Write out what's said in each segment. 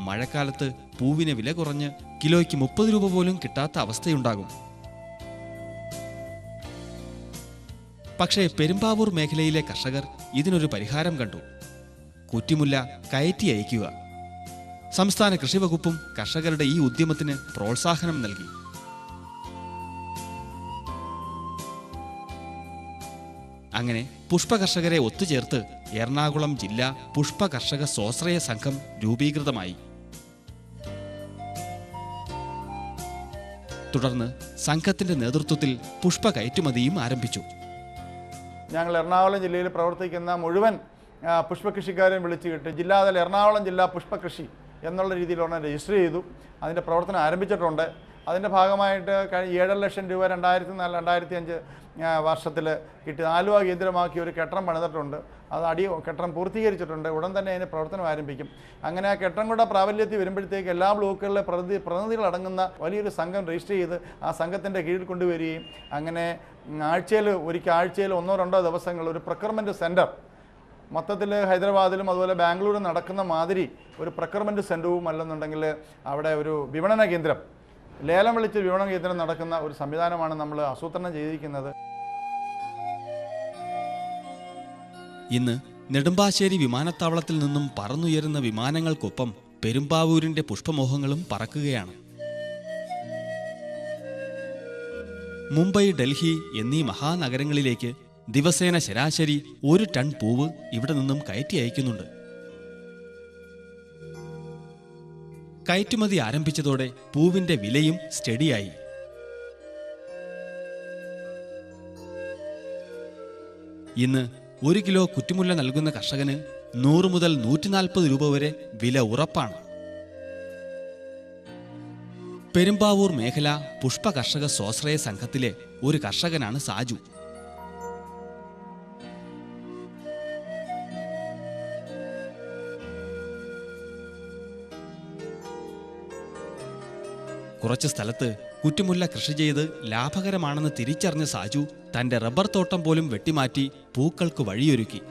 മഴക്കാലത്ത് പൂവിന് വില കുറഞ്ഞ് കിലോയ്ക്ക് 30 രൂപ പോലും കിട്ടാത്ത അവസ്ഥയുണ്ടാകും. പക്ഷേ പെരുമ്പാവൂർ മേഖലയിലെ കർഷകർ ഇതിനൊരു പരിഹാരം കണ്ടു. കുറ്റിമുല്ല കയറ്റി അയക്കുക. സംസ്ഥാന കൃഷി വകുപ്പും കർഷകരുടെ ഈ ഉദ്യമത്തിന് പ്രോത്സാഹനം നൽകി. അങ്ങനെ പുഷ്പകർഷകരെ ഒത്തുചേർത്ത് എറണാകുളം ജില്ലാ പുഷ്പ കർഷക സ്വാശ്രയ സംഘം രൂപീകൃതമായി. തുടർന്ന് സംഘത്തിന്റെ നേതൃത്വത്തിൽ പുഷ്പ കയറ്റുമതിയും ആരംഭിച്ചു. ഞങ്ങൾ എറണാകുളം ജില്ലയിൽ പ്രവർത്തിക്കുന്ന മുഴുവൻ പുഷ്പകൃഷിക്കാരെയും വിളിച്ചു കിട്ടി ജില്ലാതല എറണാകുളം ജില്ലാ പുഷ്പകൃഷി എന്നുള്ള രീതിയിൽ ഒരെണ്ണം രജിസ്റ്റർ ചെയ്തു. അതിൻ്റെ പ്രവർത്തനം ആരംഭിച്ചിട്ടുണ്ട്. അതിൻ്റെ ഭാഗമായിട്ട് 7 ലക്ഷം രൂപ 2004-2005 വർഷത്തിൽ കിട്ടി. ആലുവ കേന്ദ്രമാക്കി ഒരു കെട്ടിടം പണിതിട്ടുണ്ട്. അത് കെട്ടിടം പൂർത്തീകരിച്ചിട്ടുണ്ട്. ഉടൻ തന്നെ അതിന് പ്രവർത്തനം ആരംഭിക്കും. അങ്ങനെ ആ കെട്ടിടം കൂടെ പ്രാബല്യത്തിൽ വരുമ്പോഴത്തേക്ക് എല്ലാ ബ്ലോക്കുകളിലെ പ്രതിനിധികളടങ്ങുന്ന വലിയൊരു സംഘം രജിസ്റ്റർ ചെയ്ത് ആ സംഘത്തിൻ്റെ കീഴിൽ കൊണ്ടുവരികയും അങ്ങനെ ആഴ്ചയിൽ 1-2 ദിവസങ്ങൾ ഒരു പ്രൊക്യൂർമെൻറ്റ് സെൻറ്റർ മൊത്തത്തിൽ ഹൈദരാബാദിലും അതുപോലെ ബാംഗ്ലൂരും നടക്കുന്ന മാതിരി ഒരു പ്രൊക്യൂർമെൻറ്റ് സെൻറ്ററും അല്ലെന്നുണ്ടെങ്കിൽ അവിടെ ഒരു വിപണന കേന്ദ്രം, ലേലം വിളിച്ച് വിപണന കേന്ദ്രം നടക്കുന്ന ഒരു സംവിധാനമാണ് നമ്മൾ ആസൂത്രണം ചെയ്തിരിക്കുന്നത്. ഇന്ന് നെടുമ്പാശ്ശേരി വിമാനത്താവളത്തിൽ നിന്നും പറന്നുയരുന്ന വിമാനങ്ങൾക്കൊപ്പം പെരുമ്പാവൂരിന്റെ പുഷ്പമോഹങ്ങളും പറക്കുകയാണ്. മുംബൈ, ഡൽഹി എന്നീ മഹാനഗരങ്ങളിലേക്ക് ദിവസേന ശരാശരി 1 ടൺ പൂവ് ഇവിടെ നിന്നും കയറ്റി അയക്കുന്നുണ്ട്. കയറ്റുമതി ആരംഭിച്ചതോടെ പൂവിന്റെ വിലയും സ്റ്റഡിയായി. ഇന്ന് 1 കിലോ കുറ്റിമുല്ല നൽകുന്ന കർഷകന് 100 മുതൽ 140 രൂപ വരെ വില ഉറപ്പാണ്. പെരുമ്പാവൂർ മേഖല പുഷ്പ കർഷക സ്വാശ്രയ സംഘത്തിലെ ഒരു കർഷകനാണ് സാജു. കുറച്ച് സ്ഥലത്ത് കുറ്റിമുല്ല കൃഷി ചെയ്ത് ലാഭകരമാണെന്ന് തിരിച്ചറിഞ്ഞ സാജു തന്റെ റബ്ബർ തോട്ടം പോലും വെട്ടിമാറ്റി പൂക്കൾക്ക് വഴിയൊരുക്കി.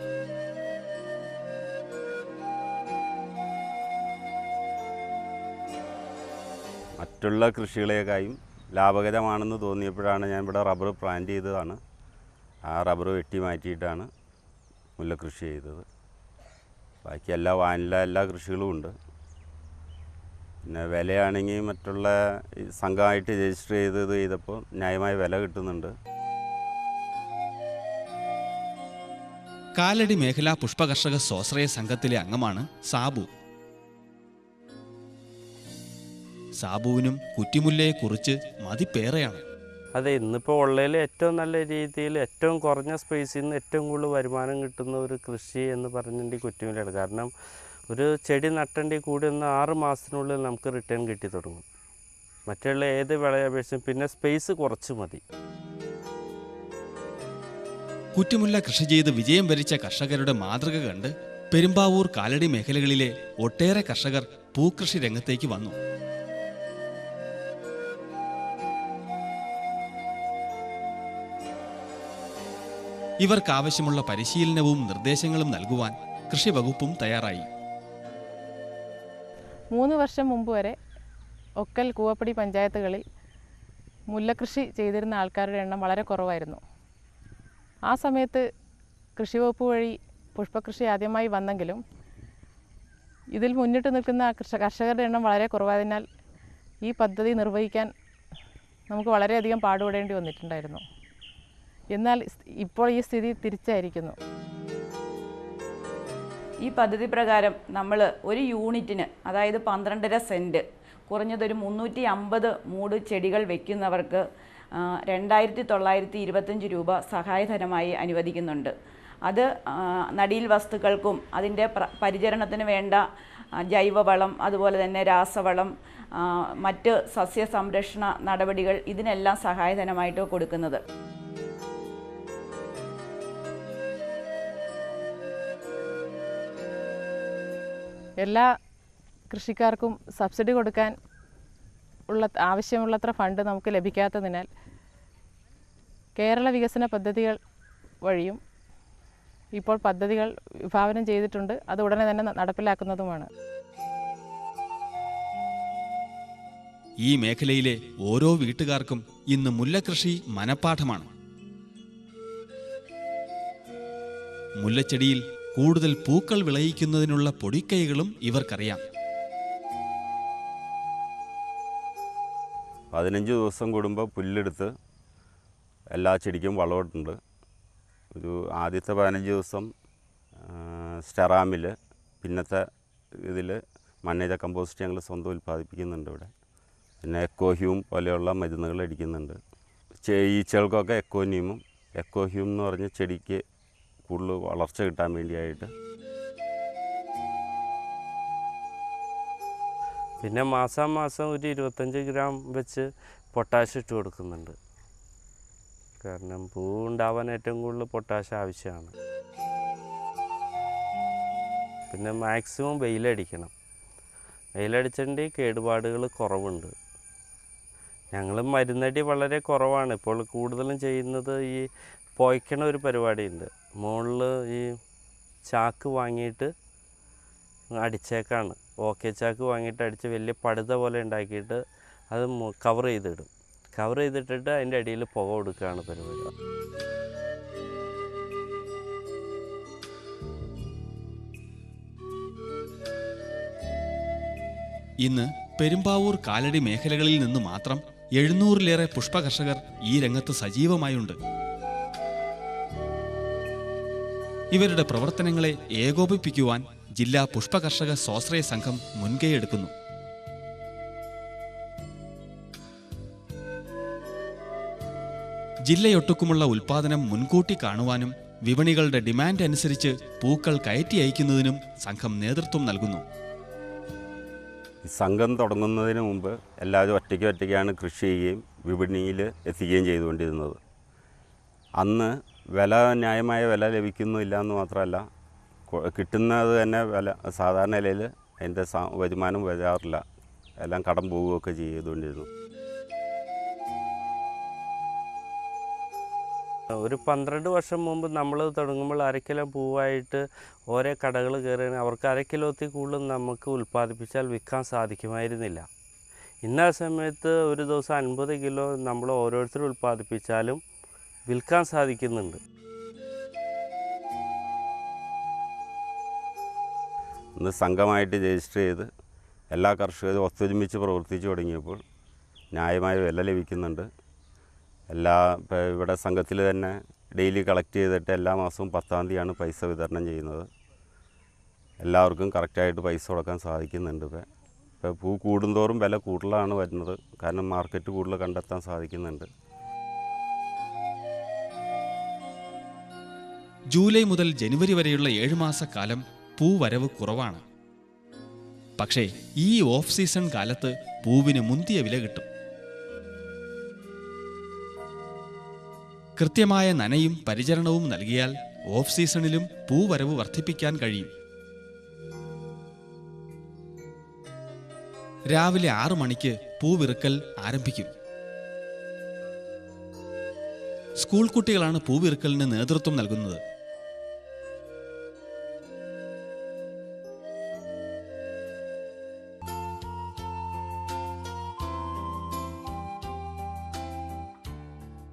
മറ്റുള്ള കൃഷികളെക്കാളും ലാഭകരമാണെന്ന് തോന്നിയപ്പോഴാണ് ഞാൻ ഇവിടെ റബ്ബർ പ്ലാന്റ് ചെയ്തതാണ്. ആ റബ്ബർ വെട്ടി മാറ്റിയിട്ടാണ് മുല്ല കൃഷി ചെയ്തത്. ബാക്കി എല്ലാ കൃഷികളും ഉണ്ട്. പിന്നെ വിലയാണെങ്കിൽ മറ്റുള്ള സംഘമായിട്ട് രജിസ്റ്റർ ചെയ്തപ്പോൾ ന്യായമായ വില കിട്ടുന്നുണ്ട്. കാലടി മേഖലാ പുഷ്പകർഷക സ്വാശ്രയ സംഘത്തിലെ അംഗമാണ് സാബു. സാബുവിനും കുറ്റിമുല്ലയെക്കുറിച്ച് മതിപ്പേറെയാണ്. അതെ, ഇന്നിപ്പോൾ ഉള്ളതിൽ ഏറ്റവും നല്ല രീതിയിൽ ഏറ്റവും കുറഞ്ഞ സ്പേസിൽ നിന്ന് ഏറ്റവും കൂടുതൽ വരുമാനം കിട്ടുന്ന ഒരു കൃഷി എന്ന് പറഞ്ഞിട്ടുണ്ടെങ്കിൽ കുറ്റിമുല്ലയാണ്. കാരണം ഒരു ചെടി നട്ടേണ്ടി കൂടി ഒന്ന് 6 മാസത്തിനുള്ളിൽ നമുക്ക് റിട്ടേൺ കിട്ടി തുടങ്ങും. മറ്റുള്ള ഏത് വിളയെ അപേക്ഷിച്ചും പിന്നെ സ്പേസ് കുറച്ച് മതി. കുറ്റിമുല്ല കൃഷി ചെയ്ത് വിജയം വരിച്ച കർഷകരുടെ മാതൃക കണ്ട് പെരുമ്പാവൂർ, കാലടി മേഖലകളിലെ ഒട്ടേറെ കർഷകർ പൂക്കൃഷി രംഗത്തേക്ക് വന്നു. ഇവർക്കാവശ്യമുള്ള പരിശീലനവും നിർദ്ദേശങ്ങളും നൽകുവാൻ കൃഷി വകുപ്പും തയ്യാറായി. 3 വർഷം മുമ്പ് വരെ ഒക്കൽ, കൂവപ്പടി പഞ്ചായത്തുകളിൽ മുല്ലകൃഷി ചെയ്തിരുന്ന ആൾക്കാരുടെ എണ്ണം വളരെ കുറവായിരുന്നു. ആ സമയത്ത് കൃഷി വകുപ്പ് വഴി പുഷ്പകൃഷി ആദ്യമായി വന്നെങ്കിലും ഇതിൽ മുന്നിട്ട് നിൽക്കുന്ന കർഷകരുടെ എണ്ണം വളരെ കുറവായതിനാൽ ഈ പദ്ധതി നിർവഹിക്കാൻ നമുക്ക് വളരെയധികം പാടുപെടേണ്ടി വന്നിട്ടുണ്ടായിരുന്നു. എന്നാൽ ഇപ്പോൾ ഈ സ്ഥിതി തിരിച്ചായിരിക്കുന്നു. ഈ പദ്ധതി പ്രകാരം നമ്മൾ ഒരു യൂണിറ്റിന്, അതായത് 12.5 സെൻറ്റ്, കുറഞ്ഞതൊരു 350 മൂട് ചെടികൾ വയ്ക്കുന്നവർക്ക് 2,925 രൂപ സഹായധനമായി അനുവദിക്കുന്നുണ്ട്. അത് നടീൽ വസ്തുക്കൾക്കും അതിൻ്റെ പരിചരണത്തിന് വേണ്ട ജൈവവളം, അതുപോലെ തന്നെ രാസവളം, മറ്റ് സസ്യ സംരക്ഷണ നടപടികൾ, ഇതിനെല്ലാം സഹായധനമായിട്ട് കൊടുക്കുന്നത്. എല്ലാ കൃഷിക്കാർക്കും സബ്സിഡി കൊടുക്കാൻ ആവശ്യമുള്ളത്ര ഫണ്ട് നമുക്ക് ലഭിക്കാത്തതിനാൽ കേരള വികസന പദ്ധതികൾ വഴിയും ഇപ്പോൾ പദ്ധതികൾ വിഭാവനം ചെയ്തിട്ടുണ്ട്. അത് ഉടനെ തന്നെ നടപ്പിലാക്കുന്നതുമാണ്. ഈ മേഖലയിലെ ഓരോ വീട്ടുകാർക്കും ഇന്ന് മുല്ലകൃഷി മനഃപാഠമാണ്. മുല്ലച്ചെടിയിൽ കൂടുതൽ പൂക്കൾ വിളയിക്കുന്നതിനുള്ള പൊടിക്കൈകളും ഇവർക്കറിയാം. 15 ദിവസം കൂടുമ്പോൾ പുല്ലെടുത്ത് എല്ലാ ചെടിക്കും വളമിട്ടുണ്ട്. ഒരു ആദ്യത്തെ 15 ദിവസം സ്റ്റെറാമിൽ, പിന്നത്തെ ഇതിൽ മണ്ണിര കമ്പോസ്റ്റ് ഞങ്ങൾ സ്വന്തം ഉൽപ്പാദിപ്പിക്കുന്നുണ്ട് ഇവിടെ. പിന്നെ എക്കോഹ്യൂം പോലെയുള്ള മരുന്നുകൾ അടിക്കുന്നുണ്ട്. ഈച്ചകൾക്കൊക്കെ എക്കോന്യൂമും എക്കോഹ്യൂം എന്ന് പറഞ്ഞ ചെടിക്ക് കൂടുതൽ വളർച്ച കിട്ടാൻ വേണ്ടിയായിട്ട്. പിന്നെ മാസം ഒരു 25 ഗ്രാം വെച്ച് പൊട്ടാഷ് ഇട്ട് കൊടുക്കുന്നുണ്ട്. കാരണം പൂ ഉണ്ടാവാൻ ഏറ്റവും കൂടുതൽ പൊട്ടാഷ് ആവശ്യമാണ്. പിന്നെ മാക്സിമം വെയിലടിക്കണം. വെയിലടിച്ചിട്ടുണ്ടെങ്കിൽ കേടുപാടുകൾ കുറവുണ്ട്. ഞങ്ങൾ മരുന്നടി വളരെ കുറവാണ്. ഇപ്പോൾ കൂടുതലും ചെയ്യുന്നത് ഈ പുകയ്ക്കണ ഒരു പരിപാടിയുണ്ട്. മുകളിൽ ഈ ചാക്ക് വാങ്ങിയിട്ട് അടിച്ചേക്കാണ്. ഓക്കെ ചാക്ക് വാങ്ങിയിട്ട് അടിച്ച് വലിയ പടുത പോലെ ഉണ്ടാക്കിയിട്ട് അത് കവർ ചെയ്തിടും. കവർ ചെയ്തിട്ടിട്ട് അതിൻ്റെ അടിയിൽ പുക കൊടുക്കുകയാണ് പരിപാടി. ഇന്ന് പെരുമ്പാവൂർ കാലടി മേഖലകളിൽ നിന്ന് മാത്രം 700-ലേറെ പുഷ്പകർഷകർ ഈ രംഗത്ത് സജീവമായുണ്ട്. ഇവരുടെ പ്രവർത്തനങ്ങളെ ഏകോപിപ്പിക്കുവാൻ ജില്ലാ പുഷ്പകർഷക സ്വാശ്രയ സംഘം മുൻകൈയെടുക്കുന്നു. ജില്ലയൊട്ടുക്കുമുള്ള ഉൽപാദനം മുൻകൂട്ടി കാണുവാനും വിപണികളുടെ ഡിമാൻഡ് അനുസരിച്ച് പൂക്കൾ കയറ്റി അയക്കുന്നതിനും സംഘം നേതൃത്വം നൽകുന്നു. സംഘം തുടങ്ങുന്നതിന് മുമ്പ് എല്ലാവരും ഒറ്റയ്ക്കാണ് കൃഷി ചെയ്യുകയും വിപണിയിൽ എത്തിക്കുകയും ചെയ്തുകൊണ്ടിരുന്നത്. അന്ന് ന്യായമായ വില ലഭിക്കുന്നില്ല എന്ന് മാത്രമല്ല, കിട്ടുന്നത് തന്നെ സാധാരണ നിലയിൽ അതിൻ്റെ വരുമാനം വരാറില്ല. എല്ലാം കടം പോവുകയൊക്കെ ചെയ്തുകൊണ്ടിരുന്നു. ഒരു 12 വർഷം മുമ്പ് നമ്മൾ തുടങ്ങുമ്പോൾ 1/2 കിലോ പൂവായിട്ട് ഓരോ കടകൾ കയറുകയാണെങ്കിൽ അവർക്ക് 1/2 കിലോത്തിൽ കൂടുതൽ നമുക്ക് ഉൽപ്പാദിപ്പിച്ചാൽ വിൽക്കാൻ സാധിക്കുമായിരുന്നില്ല. ഇന്ന സമയത്ത് ഒരു ദിവസം 50 കിലോ നമ്മൾ ഓരോരുത്തരും ഉൽപ്പാദിപ്പിച്ചാലും വിൽക്കാൻ സാധിക്കുന്നുണ്ട്. ഇന്ന് സംഘമായിട്ട് രജിസ്റ്റർ ചെയ്ത് എല്ലാ കർഷകരും ഒത്തൊരുമിച്ച് പ്രവർത്തിച്ചു തുടങ്ങിയപ്പോൾ ന്യായമായ വില ലഭിക്കുന്നുണ്ട്. ഇപ്പോൾ ഇവിടെ സംഘത്തിൽ തന്നെ ഡെയിലി കളക്ട് ചെയ്തിട്ട് എല്ലാ മാസവും 10-ാം തീയതിയാണ് പൈസ വിതരണം ചെയ്യുന്നത്. എല്ലാവർക്കും കറക്റ്റായിട്ട് പൈസ കൊടുക്കാൻ സാധിക്കുന്നുണ്ട്. ഇപ്പോൾ പൂ കൂടുന്തോറും വില കൂടുതലാണ് വരുന്നത്. കാരണം മാർക്കറ്റ് കൂടുതൽ കണ്ടെത്താൻ സാധിക്കുന്നുണ്ട്. ജൂലൈ മുതൽ ജനുവരി വരെയുള്ള 7 മാസക്കാലം പൂവരവ് കുറവാണ്. പക്ഷേ ഈ ഓഫ് സീസൺ കാലത്ത് പൂവിന് മുന്തിയ വില കിട്ടും. കൃത്യമായ നനയും പരിചരണവും നൽകിയാൽ ഓഫ് സീസണിലും പൂവരവ് വർദ്ധിപ്പിക്കാൻ കഴിയും. രാവിലെ 6 മണിക്ക് പൂവിറുക്കൽ ആരംഭിക്കും. സ്കൂൾ കുട്ടികളാണ് പൂവിറുക്കലിന് നേതൃത്വം നൽകുന്നത്.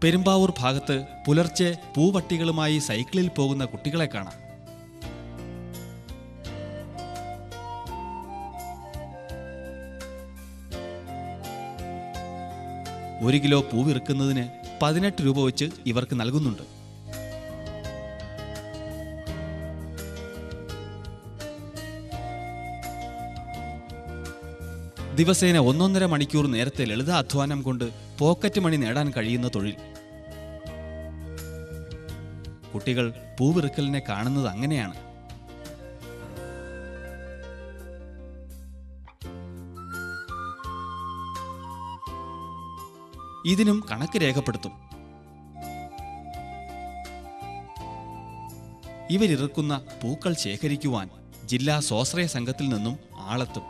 പെരുമ്പാവൂർ ഭാഗത്ത് പുലർച്ചെ പൂവട്ടികളുമായി സൈക്കിളിൽ പോകുന്ന കുട്ടികളെ കാണാം. ഒരു കിലോ പൂവിറുക്കുന്നതിന് 18 രൂപ വെച്ച് ഇവർക്ക് നൽകുന്നുണ്ട്. ദിവസേന 1.5 മണിക്കൂർ നേരത്തെ ലളിതാധ്വാനം കൊണ്ട് പോക്കറ്റ് മണി നേടാൻ കഴിയുന്ന തൊഴിൽ. കുട്ടികൾ പൂവിറുക്കലിനെ കാണുന്നത് അങ്ങനെയാണ്. ഇതിനും കണക്ക് രേഖപ്പെടുത്തും. ഇവരിറക്കുന്ന പൂക്കൾ ശേഖരിക്കുവാൻ ജില്ലാ സ്വാശ്രയ സംഘത്തിൽ നിന്നും ആളെത്തും.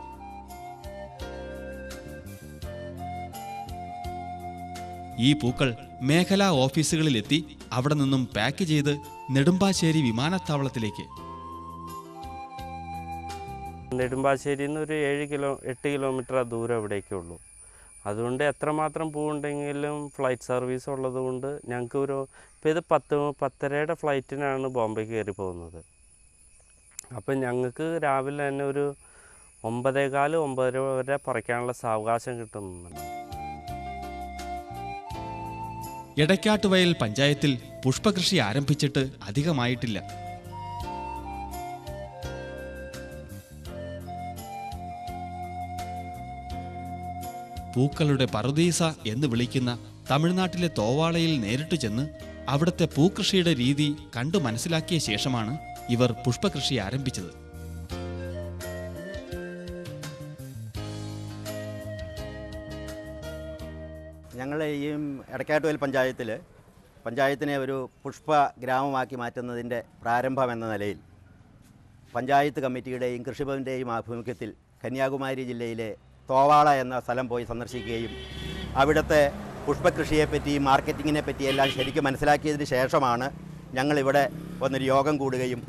ഈ പൂക്കൾ മേഖലാ ഓഫീസുകളിലെത്തി അവിടെ നിന്നും പാക്ക് ചെയ്ത് നെടുമ്പാശ്ശേരി വിമാനത്താവളത്തിലേക്ക്. നെടുമ്പാശ്ശേരിയിൽ നിന്ന് ഒരു 8 കിലോമീറ്റർ ദൂരം ഇവിടേക്കുള്ളൂ. അതുകൊണ്ട് എത്രമാത്രം പൂവുണ്ടെങ്കിലും ഫ്ലൈറ്റ് സർവീസ് ഉള്ളതുകൊണ്ട് ഞങ്ങൾക്ക് ഇപ്പോൾ ഇത് 10:30യുടെ ഫ്ലൈറ്റിനാണ് ബോംബെ കയറി പോകുന്നത്. അപ്പം ഞങ്ങൾക്ക് രാവിലെ തന്നെ ഒരു 9:15, 9:30 വരെ പറിക്കാനുള്ള സാവകാശം കിട്ടുന്നുണ്ട്. എടക്കാട്ടുവയൽ പഞ്ചായത്തിൽ പുഷ്പകൃഷി ആരംഭിച്ചിട്ട് അധികമായിട്ടില്ല. പൂക്കളുടെ പറുദീസ എന്ന് വിളിക്കുന്ന തമിഴ്നാട്ടിലെ തോവാളയിൽ നേരിട്ട് ചെന്ന് അവിടുത്തെ പൂക്കൃഷിയുടെ രീതി കണ്ടു മനസ്സിലാക്കിയ ശേഷമാണ് ഇവർ പുഷ്പകൃഷി ആരംഭിച്ചത്. ഞങ്ങൾ ഈ എടക്കാട്ടുവയൽ പഞ്ചായത്തിനെ ഒരു പുഷ്പ ഗ്രാമമാക്കി മാറ്റുന്നതിൻ്റെ പ്രാരംഭം എന്ന നിലയിൽ പഞ്ചായത്ത് കമ്മിറ്റിയുടെയും കൃഷിഭവൻ്റെയും ആഭിമുഖ്യത്തിൽ കന്യാകുമാരി ജില്ലയിലെ തോവാള എന്ന സ്ഥലം പോയി സന്ദർശിക്കുകയും അവിടുത്തെ പുഷ്പകൃഷിയെപ്പറ്റിയും മാർക്കറ്റിങ്ങിനെ പറ്റിയെല്ലാം ശരിക്കും മനസ്സിലാക്കിയതിന് ശേഷമാണ് ഞങ്ങളിവിടെ വന്നൊരു യോഗം കൂടുകയും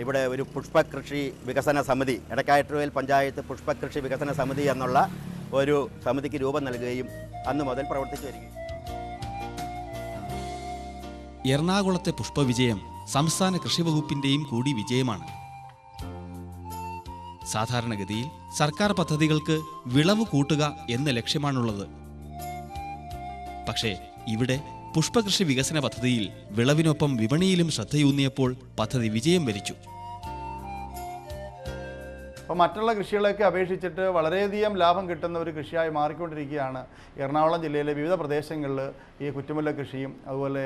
ഇവിടെ ഒരു പുഷ്പകൃഷി വികസന സമിതി, എടക്കാട്ടുവയൽ പഞ്ചായത്ത് പുഷ്പകൃഷി വികസന സമിതി എന്നുള്ള ഒരു സമിതിക്ക് രൂപം നൽകുകയും അന്ന് മുതൽ പ്രവർത്തിച്ചു വരികയും. എറണാകുളത്തെ പുഷ്പവിജയം സംസ്ഥാന കൃഷി വകുപ്പിന്റെയും കൂടി വിജയമാണ്. സാധാരണഗതിയിൽ സർക്കാർ പദ്ധതികൾക്ക് വിളവ് കൂട്ടുക എന്ന ലക്ഷ്യമാണുള്ളത്. പക്ഷേ ഇവിടെ പുഷ്പകൃഷി വികസന പദ്ധതിയിൽ വിളവിനൊപ്പം വിപണിയിലും ശ്രദ്ധയൂന്നിയപ്പോൾ പദ്ധതി വിജയം വരിച്ചു. അപ്പോൾ മറ്റുള്ള കൃഷികളെയൊക്കെ അപേക്ഷിച്ചിട്ട് വളരെയധികം ലാഭം കിട്ടുന്ന ഒരു കൃഷിയായി മാറിക്കൊണ്ടിരിക്കുകയാണ് എറണാകുളം ജില്ലയിലെ വിവിധ പ്രദേശങ്ങളിൽ ഈ കുറ്റുമുല്ല കൃഷിയും അതുപോലെ